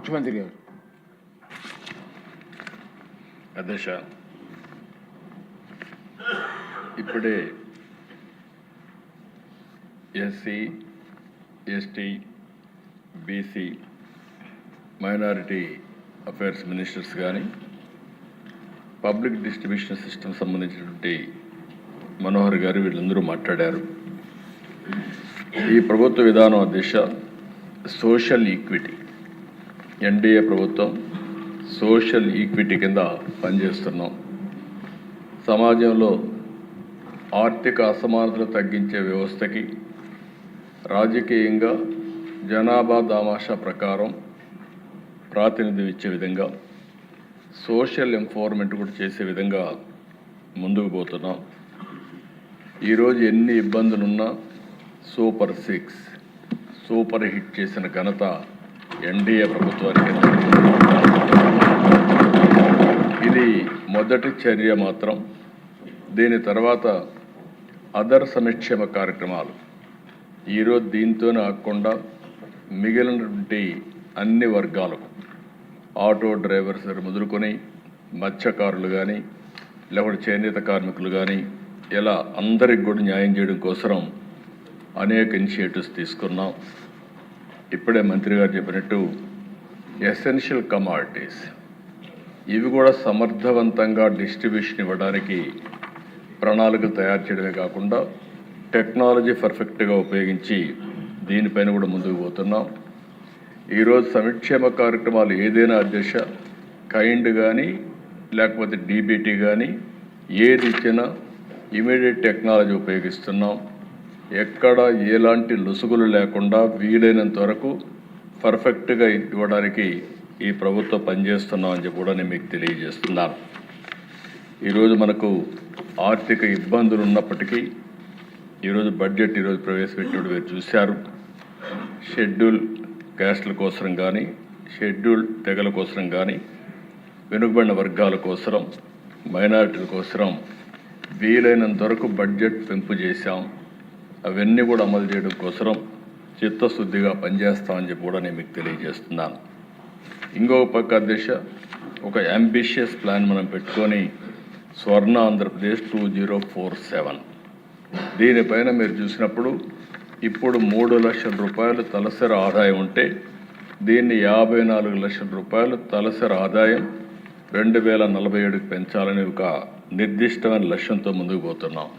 ముఖ్యమంత్రి గారు. అధ్యక్ష, ఇప్పుడే SC, ST, BC, minority affairs ministers కానీ పబ్లిక్ డిస్ట్రిబ్యూషన్ సిస్టమ్ సంబంధించినటువంటి మనోహర్ గారు వీళ్ళందరూ మాట్లాడారు. ఈ ప్రభుత్వ విధానం అధ్యక్ష సోషల్ ఈక్విటీ, ఎన్డీఏ ప్రభుత్వం సోషల్ ఈక్విటీ కింద పనిచేస్తున్నాం. సమాజంలో ఆర్థిక అసమానతలు తగ్గించే వ్యవస్థకి రాజకీయంగా జనాభా దామాషా ప్రకారం ప్రాతినిధ్యం ఇచ్చే విధంగా సోషల్ ఎంపవర్మెంట్ కూడా చేసే విధంగా ముందుకు పోతున్నాం. ఈరోజు ఎన్ని ఇబ్బందులున్నా సూపర్ 6 సూపర్ హిట్ చేసిన ఘనత ఎన్డీఏ ప్రభుత్వానికి. ఇది మొదటి చర్య మాత్రం. దీని తర్వాత అదర్ సంక్షేమ కార్యక్రమాలు ఈరోజు దీంతోనే ఆగకుండా మిగిలినటువంటి అన్ని వర్గాలకు ఆటో డ్రైవర్స్ మొదలుకొని మత్స్యకారులు కానీ లేకపోతే చేనేత కార్మికులు కానీ ఇలా అందరికి కూడా న్యాయం చేయడం కోసం అనేక ఇనిషియేటివ్స్ తీసుకున్నాం. ఇప్పుడే మంత్రి గారు చెప్పినట్టు ఎసెన్షియల్ కమాడిటీస్ ఇవి కూడా సమర్థవంతంగా డిస్ట్రిబ్యూషన్ ఇవ్వడానికి ప్రణాళికలు తయారు చేయడమే కాకుండా టెక్నాలజీ పర్ఫెక్ట్గా ఉపయోగించి దీనిపైన కూడా ముందుకు పోతున్నాం. ఈరోజు సంక్షేమ కార్యక్రమాలు ఏదైనా అధ్యక్ష కైండ్ కానీ లేకపోతే డీబీటీ కానీ ఏది ఇచ్చినా ఇమీడియట్ టెక్నాలజీ ఉపయోగిస్తున్నాం. ఎక్కడ ఎలాంటి లొసుగులు లేకుండా వీలైనంత వరకు పర్ఫెక్ట్గా ఇవ్వడానికి ఈ ప్రభుత్వం పనిచేస్తున్నాం అని చెప్పి కూడా నేను మీకు తెలియజేస్తున్నాను. ఈరోజు మనకు ఆర్థిక ఇబ్బందులు ఉన్నప్పటికీ ఈరోజు బడ్జెట్ ఈరోజు ప్రవేశపెట్టినప్పుడు మీరు చూశారు. షెడ్యూల్ క్యాస్ట్ల కోసం కానీ షెడ్యూల్ తెగల కోసం కానీ వెనుకబడిన వర్గాల కోసం మైనారిటీల కోసం వీలైనంత వరకు బడ్జెట్ పెంపు చేశాం. అవన్నీ కూడా అమలు చేయడం కోసం చిత్తశుద్ధిగా పనిచేస్తామని చెప్పి కూడా నేను మీకు తెలియజేస్తున్నాను. ఇంకొక పక్క అధ్యక్ష ఒక అంబిషియస్ ప్లాన్ మనం పెట్టుకొని స్వర్ణ ఆంధ్రప్రదేశ్ 2047 దీనిపైన మీరు చూసినప్పుడు ఇప్పుడు 3 లక్షల రూపాయలు తలసరి ఆదాయం ఉంటే దీన్ని 54 లక్షల రూపాయలు తలసరి ఆదాయం 2047కి పెంచాలని ఒక నిర్దిష్టమైన లక్ష్యంతో ముందుకు పోతున్నాం.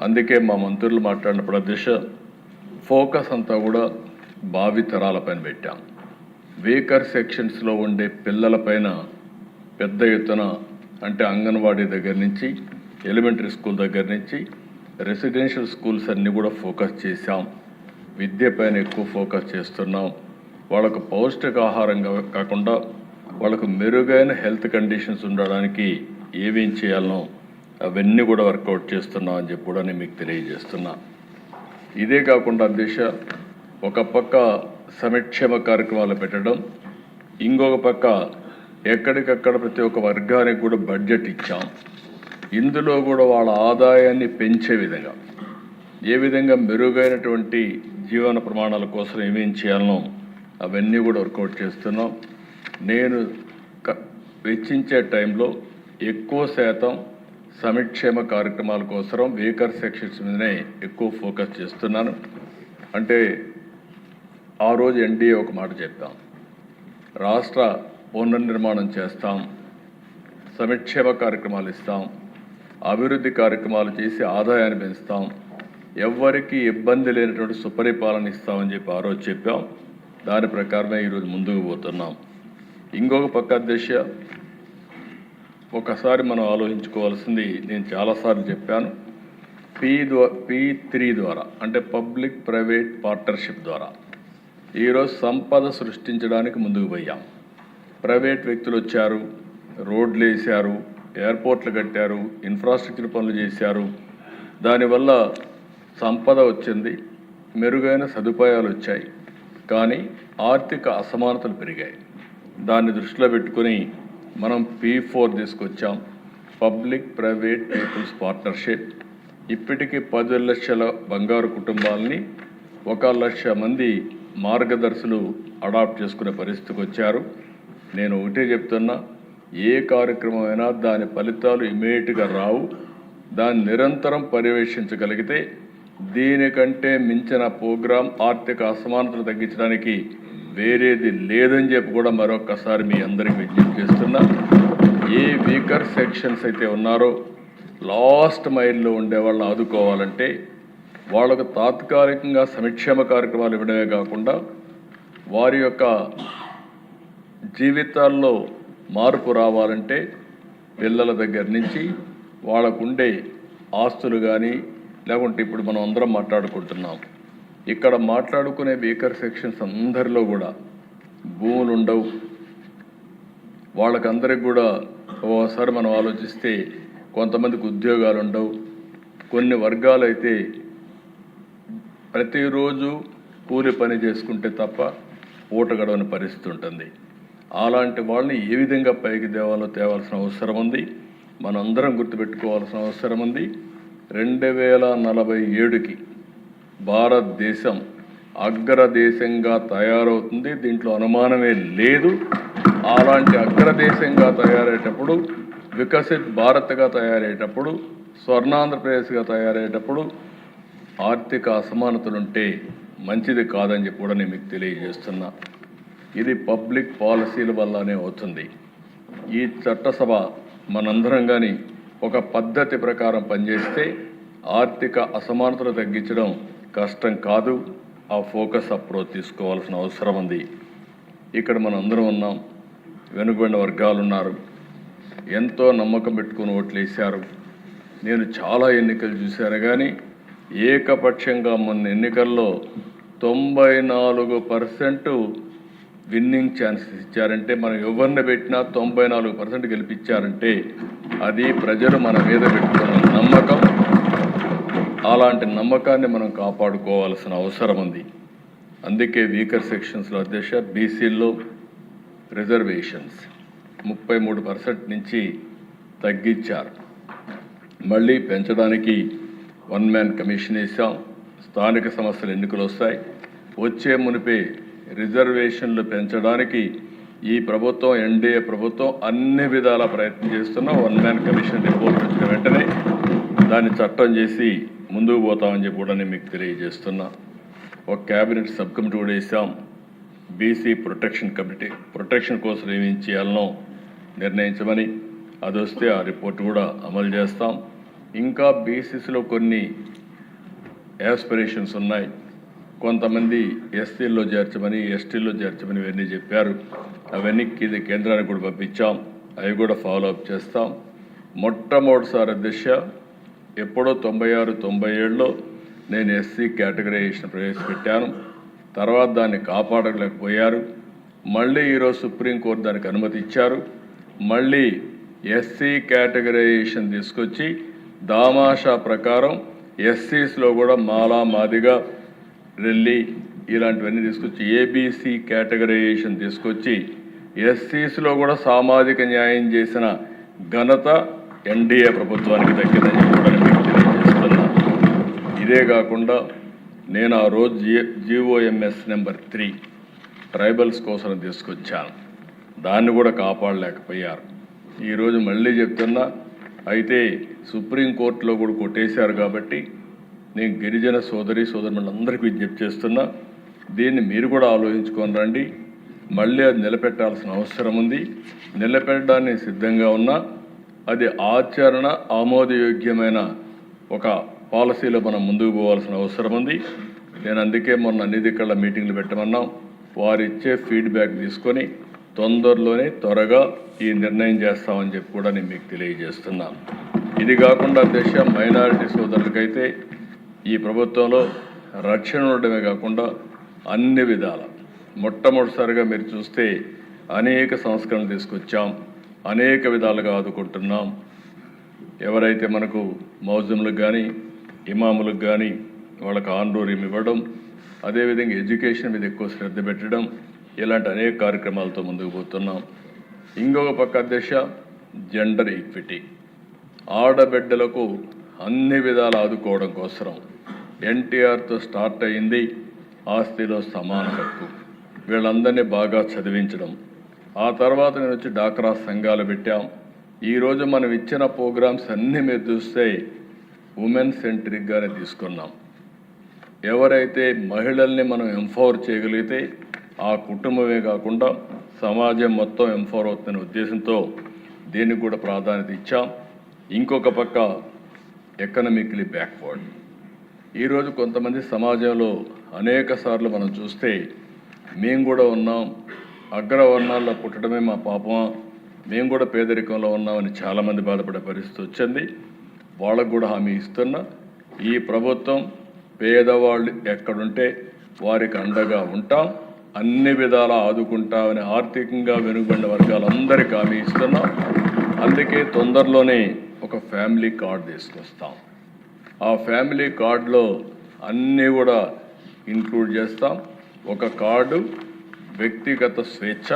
అందుకే మా మంత్రులు మాట్లాడినప్పుడు అధ్యక్ష ఫోకస్ అంతా కూడా భావితరాలపైన పెట్టాం. వీకర్ సెక్షన్స్లో ఉండే పిల్లలపైన పెద్ద ఎత్తున అంటే అంగన్వాడీ దగ్గర నుంచి ఎలిమెంటరీ స్కూల్ దగ్గర నుంచి రెసిడెన్షియల్ స్కూల్స్ అన్నీ కూడా ఫోకస్ చేశాం. విద్యపైన ఎక్కువ ఫోకస్ చేస్తున్నాం. వాళ్ళకు పౌష్టికాహారంగా కాకుండా వాళ్ళకు మెరుగైన హెల్త్ కండిషన్స్ ఉండడానికి ఏమేం చేయాలనో అవన్నీ కూడా వర్కౌట్ చేస్తున్నాం అని చెప్పి కూడా నేను మీకు తెలియజేస్తున్నా. ఇదే కాకుండా అధ్యక్ష ఒక పక్క సంక్షేమ కార్యక్రమాలు పెట్టడం, ఇంకొక పక్క ఎక్కడికక్కడ ప్రతి ఒక్క వర్గానికి కూడా బడ్జెట్ ఇచ్చాం. ఇందులో కూడా వాళ్ళ ఆదాయాన్ని పెంచే విధంగా ఏ విధంగా మెరుగైనటువంటి జీవన ప్రమాణాల కోసం ఏమేం చేయాలనో అవన్నీ కూడా వర్కౌట్ చేస్తున్నాం. నేను వెచ్చించే టైంలో ఎక్కువ శాతం సంక్షేమ కార్యక్రమాల కోసం వీకర్ సెక్షన్స్ మీదనే ఎక్కువ ఫోకస్ చేస్తున్నాను. అంటే ఆ రోజు ఎన్డీఏ ఒక మాట చెప్తాం, రాష్ట్ర పునర్నిర్మాణం చేస్తాం, సంక్షేమ కార్యక్రమాలు ఇస్తాం, అభివృద్ధి కార్యక్రమాలు చేసి ఆదాయాన్ని పెంచుతాం, ఎవ్వరికీ ఇబ్బంది లేనటువంటి సుపరిపాలన ఇస్తామని చెప్పి ఆ రోజు చెప్పాం. దాని ప్రకారమే ఈరోజు ముందుకు పోతున్నాం. ఇంకొక పక్క అధ్యక్ష ఒకసారి మనం ఆలోచించుకోవాల్సింది, నేను చాలాసార్లు చెప్పాను, P3 ద్వారా అంటే పబ్లిక్ ప్రైవేట్ పార్ట్నర్షిప్ ద్వారా ఈరోజు సంపద సృష్టించడానికి ముందుకు పోయాం. ప్రైవేట్ వ్యక్తులు వచ్చారు, రోడ్లు వేశారు, ఎయిర్పోర్ట్లు కట్టారు, ఇన్ఫ్రాస్ట్రక్చర్ పనులు చేశారు. దానివల్ల సంపద వచ్చింది, మెరుగైన సదుపాయాలు వచ్చాయి, కానీ ఆర్థిక అసమానతలు పెరిగాయి. దాన్ని దృష్టిలో పెట్టుకుని మనం P4 తీసుకొచ్చాం, పబ్లిక్ ప్రైవేట్ పీపుల్స్ పార్ట్నర్షిప్. ఇప్పటికీ 10 లక్షల బంగారు కుటుంబాలని 1 లక్ష మంది మార్గదర్శులు అడాప్ట్ చేసుకునే పరిస్థితికి వచ్చారు. నేను ఒకటే చెప్తున్నా, ఏ కార్యక్రమం అయినా దాని ఫలితాలు ఇమీడియట్గా రావు. దాన్ని నిరంతరం పర్యవేక్షించగలిగితే దీనికంటే మించిన ప్రోగ్రాం ఆర్థిక అసమానతలు తగ్గించడానికి వేరేది లేదని చెప్పి కూడా మరొకసారి మీ అందరికీ విజ్ఞప్తి చేస్తున్నా. ఏ వీకర్ సెక్షన్స్ అయితే ఉన్నారో లాస్ట్ మైల్లో ఉండే వాళ్ళని ఆదుకోవాలంటే వాళ్ళకు తాత్కాలికంగా సంక్షేమ కార్యక్రమాలు ఇవ్వడమే కాకుండా వారి యొక్క జీవితాల్లో మార్పు రావాలంటే పిల్లల దగ్గర నుంచి వాళ్ళకు ఉండే ఆస్తులు కానీ, లేకుంటే ఇప్పుడు మనం అందరం మాట్లాడుకుంటున్నాం, ఇక్కడ మాట్లాడుకునే వీకర్ సెక్షన్స్ అందరిలో కూడా భూములు ఉండవు. వాళ్ళకందరికి కూడా ఓసారి మనం ఆలోచిస్తే కొంతమందికి ఉద్యోగాలు ఉండవు. కొన్ని వర్గాలు అయితే ప్రతిరోజు కూలి పని చేసుకుంటే తప్ప పూట గడవని పరిస్థితి ఉంటుంది. అలాంటి వాళ్ళని ఏ విధంగా పైకి తేవాల్సిన అవసరం ఉంది. మనందరం గుర్తుపెట్టుకోవాల్సిన అవసరం ఉంది. 2047కి భారతదేశం అగ్రదేశంగా తయారవుతుంది. దీంట్లో అనుమానమే లేదు. అలాంటి అగ్రదేశంగా తయారయ్యేటప్పుడు, వికసిత్ భారత్గా తయారయ్యేటప్పుడు, స్వర్ణాంధ్రప్రదేశ్గా తయారయ్యేటప్పుడు ఆర్థిక అసమానతలుంటే మంచిది కాదని చెప్పి కూడా నేను మీకు తెలియజేస్తున్నా. ఇది పబ్లిక్ పాలసీల వల్లనే అవుతుంది. ఈ చట్టసభ మనందరం కానీ ఒక పద్ధతి ప్రకారం పనిచేస్తే ఆర్థిక అసమానతలు తగ్గించడం కష్టం కాదు. ఆ ఫోకస్ అప్రోచ్ తీసుకోవాల్సిన అవసరం ఉంది. ఇక్కడ మనందరం ఉన్నాం. వెనుకబడిన వర్గాలు ఉన్నారు. ఎంతో నమ్మకం పెట్టుకుని ఓట్లు వేశారు. నేను చాలా ఎన్నికలు చూశాను కానీ ఏకపక్షంగా మొన్న ఎన్నికల్లో 94% విన్నింగ్ ఛాన్సెస్ ఇచ్చారంటే, మనం ఎవరిని పెట్టినా 94% గెలిపించారంటే అది ప్రజలు మన మీద పెట్టుకున్న నమ్మకం. అలాంటి నమ్మకాన్ని మనం కాపాడుకోవాల్సిన అవసరం ఉంది. అందుకే వీకర్ సెక్షన్స్లో అధ్యక్ష బీసీల్లో రిజర్వేషన్స్ 33% నుంచి తగ్గించారు. మళ్ళీ పెంచడానికి వన్ మ్యాన్ కమిషన్ వేసాం. స్థానిక సమస్యలు ఎన్నికలు వస్తాయి. వచ్చే మునిపే రిజర్వేషన్లు పెంచడానికి ఈ ప్రభుత్వం, ఎన్డీఏ ప్రభుత్వం అన్ని విధాల ప్రయత్నం చేస్తున్న వన్ మ్యాన్ కమిషన్ రిపోర్ట్ వచ్చిన వెంటనే దాన్ని చట్టం చేసి ముందుకు పోతామని చెప్పి కూడా నేను మీకు తెలియజేస్తున్నా. ఒక క్యాబినెట్ సబ్ కమిటీ కూడా వేసాం. బీసీ ప్రొటెక్షన్ కోసం ఏమి చేయాలనో నిర్ణయించమని, అది వస్తే ఆ రిపోర్ట్ కూడా అమలు చేస్తాం. ఇంకా బీసీసీలో కొన్ని యాస్పిరేషన్స్ ఉన్నాయి. కొంతమంది ఎస్సీల్లో చేర్చమని, ఎస్టీల్లో చేర్చమని ఇవన్నీ చెప్పారు. అవన్నీ కేంద్రానికి కూడా పంపించాం. అవి కూడా ఫాలో అప్ చేస్తాం. మొట్టమొదటిసారి దిశ ఎప్పుడో 96-97లో నేను ఎస్సీ కేటగరైజేషన్ ప్రవేశపెట్టాను. తర్వాత దాన్ని కాపాడలేకపోయారు. మళ్ళీ ఈరోజు సుప్రీంకోర్టు దానికి అనుమతి ఇచ్చారు. మళ్ళీ ఎస్సీ కేటగరైజేషన్ తీసుకొచ్చి దామాషా ప్రకారం ఎస్సీస్లో కూడా మాలా, మాదిగా, రెల్లి ఇలాంటివన్నీ తీసుకొచ్చి ఏబీసీ కేటగరైజేషన్ తీసుకొచ్చి ఎస్సీస్లో కూడా సామాజిక న్యాయం చేసిన ఘనత ఎన్డీఏ ప్రభుత్వానికి దక్కిందని కూడా మీకు తెలియజేస్తున్నా. ఇదే కాకుండా నేను ఆ రోజు GOMS నెంబర్ 3 ట్రైబల్స్ కోసం తీసుకొచ్చాను. దాన్ని కూడా కాపాడలేకపోయారు. ఈరోజు మళ్ళీ చెప్తున్నా, అయితే సుప్రీంకోర్టులో కూడా కొట్టేశారు. కాబట్టి నేను గిరిజన సోదరులందరికీ విజ్ఞప్తి చేస్తున్నా, దీన్ని మీరు కూడా ఆలోచించుకొని రండి. మళ్ళీ అది నిలబెట్టాల్సిన అవసరం ఉంది. నిలబెట్టడానికి సిద్ధంగా ఉన్నా అది ఆచరణ ఆమోదయోగ్యమైన ఒక పాలసీలో మనం ముందుకు పోవాల్సిన అవసరం ఉంది. నేను అందుకే మొన్న అన్ని దిక్కల మీటింగ్లు పెట్టమన్నాం. వారిచ్చే ఫీడ్బ్యాక్ తీసుకొని త్వరగా ఈ నిర్ణయం చేస్తామని చెప్పి కూడా నేను మీకు తెలియజేస్తున్నాను. ఇది కాకుండా దేశ మైనారిటీ సోదరులకైతే ఈ ప్రభుత్వంలో రక్షణ ఉండడమే కాకుండా అన్ని విధాల మొట్టమొదటిసారిగా మీరు చూస్తే అనేక సంస్కరణలు తీసుకొచ్చాం. అనేక విధాలుగా ఆదుకుంటున్నాం. ఎవరైతే మనకు మౌజములకు కానీ, ఇమాములకు కానీ వాళ్ళకి ఆన్రోరియం ఇవ్వడం, అదేవిధంగా ఎడ్యుకేషన్ మీద ఎక్కువ శ్రద్ధ పెట్టడం, ఇలాంటి అనేక కార్యక్రమాలతో ముందుకు పోతున్నాం. ఇంకొక పక్క దిశ జెండర్ ఈక్విటీ, ఆడబిడ్డలకు అన్ని విధాలు ఆదుకోవడం కోసం ఎన్టీఆర్తో స్టార్ట్ అయింది. ఆస్తిలో సమాన హక్కు, వీళ్ళందరినీ బాగా చదివించడం. ఆ తర్వాత నేను వచ్చి డాక్రా సంఘాలు పెట్టాం. ఈరోజు మనం ఇచ్చిన ప్రోగ్రామ్స్ అన్నీ మీరు చూస్తే ఉమెన్ సెంట్రిక్గానే తీసుకున్నాం. ఎవరైతే మహిళల్ని మనం ఎంపవర్ చేయగలిగితే ఆ కుటుంబమే కాకుండా సమాజం మొత్తం ఎంపవర్ అవుతున్న ఉద్దేశంతో దీనికి కూడా ప్రాధాన్యత ఇచ్చాం. ఇంకొక పక్క ఎకనామికలీ బ్యాక్వర్డ్. ఈరోజు కొంతమంది సమాజంలో అనేక సార్లు మనం చూస్తే మేము కూడా ఉన్నాం, అగ్రవర్ణాల్లో పుట్టడమే మా పాపమా, మేము కూడా పేదరికంలో ఉన్నామని చాలామంది బాధపడే పరిస్థితి వచ్చింది. వాళ్ళకు కూడా హామీ ఇస్తున్నా, ఈ ప్రభుత్వం పేదవాళ్ళు ఎక్కడుంటే వారికి అండగా ఉంటాం, అన్ని విధాలా ఆదుకుంటామని ఆర్థికంగా వెనుకబడిన వర్గాలందరికీ హామీ ఇస్తున్నాం. అందుకే తొందరలోనే ఒక ఫ్యామిలీ కార్డు తీసుకొస్తాం. ఆ ఫ్యామిలీ కార్డులో అన్నీ కూడా ఇంక్లూడ్ చేస్తాం. ఒక కార్డు వ్యక్తిగత స్వేచ్ఛ,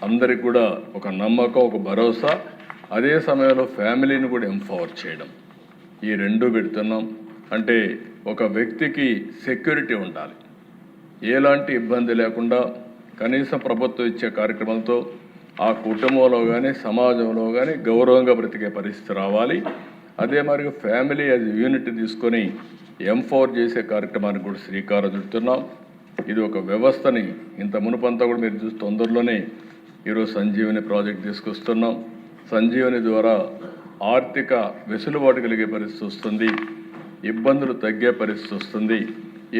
అందరికి కూడా ఒక నమ్మకం, ఒక భరోసా, అదే సమయంలో ఫ్యామిలీని కూడా ఎంపవర్ చేయడం. ఈ రెండు పెడుతున్నాం. అంటే ఒక వ్యక్తికి సెక్యూరిటీ ఉండాలి, ఎలాంటి ఇబ్బంది లేకుండా కనీసం ప్రభుత్వం ఇచ్చే కార్యక్రమాలతో ఆ కుటుంబంలో కానీ సమాజంలో కానీ గౌరవంగా బ్రతికే పరిస్థితి రావాలి. అదే మరి ఫ్యామిలీ యాజ్ యూనిట్ తీసుకొని ఎంపవర్ చేసే కార్యక్రమానికి కూడా శ్రీకారం చుడుతున్నాం. ఇది ఒక వ్యవస్థని ఇంత మునుపంతా కూడా మీరు చూసి తొందరలోనే ఈరోజు సంజీవని ప్రాజెక్ట్ తీసుకొస్తున్నాం. సంజీవని ద్వారా ఆర్థిక వెసులుబాటు కలిగే పరిస్థితి వస్తుంది, ఇబ్బందులు తగ్గే పరిస్థితి వస్తుంది.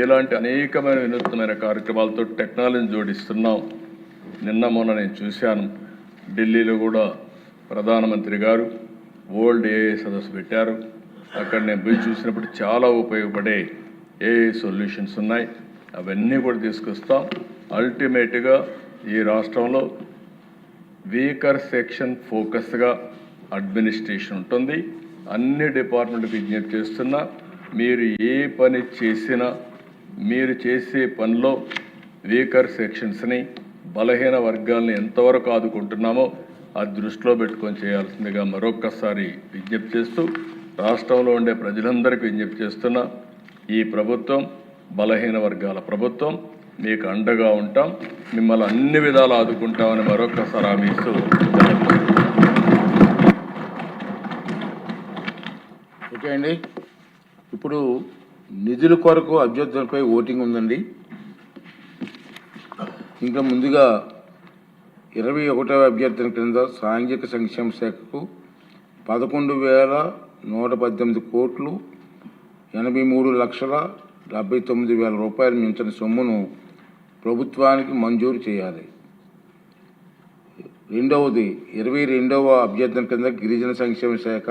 ఇలాంటి అనేకమైన వినూత్నమైన కార్యక్రమాలతో టెక్నాలజీని జోడిస్తున్నాం. నిన్న మొన్న నేను చూశాను, ఢిల్లీలో కూడా ప్రధానమంత్రి గారు వరల్డ్ ఏఐ సదస్సు పెట్టారు. అక్కడ నేను పోయి చూసినప్పుడు చాలా ఉపయోగపడే ఏఐ సొల్యూషన్స్ ఉన్నాయి. అవన్నీ కూడా తీసుకొస్తాం. అల్టిమేట్గా ఈ రాష్ట్రంలో వీకర్ సెక్షన్ ఫోకస్గా అడ్మినిస్ట్రేషన్ ఉంటుంది. అన్ని డిపార్ట్మెంట్కి విజ్ఞప్తి చేస్తున్నా, మీరు ఏ పని చేసినా మీరు చేసే పనిలో వీకర్ సెక్షన్స్ని, బలహీన వర్గాల్ని ఎంతవరకు ఆదుకుంటున్నామో అది దృష్టిలో పెట్టుకొని చేయాల్సిందిగా మరొక్కసారి విజ్ఞప్తి చేస్తూ రాష్ట్రంలో ఉండే ప్రజలందరికీ విజ్ఞప్తి చేస్తున్నా, ఈ ప్రభుత్వం బలహీన వర్గాల ప్రభుత్వం, మీకు అండగా ఉంటాం, మిమ్మల్ని అన్ని విధాలు ఆదుకుంటామని మరొక్కసారి హామీ ఇస్తూ. ఓకే అండి, ఇప్పుడు నిధుల కొరకు అభ్యర్థులపై ఓటింగ్ ఉందండి. ఇంకా ముందుగా 21వ అభ్యర్థన క్రింద సాంఘిక సంక్షేమ శాఖకు 11,118 కోట్లు 83,79,000 రూపాయలు మించిన సొమ్మును ప్రభుత్వానికి మంజూరు చేయాలి. రెండవది 22వ అభ్యర్థన కింద గిరిజన సంక్షేమ శాఖ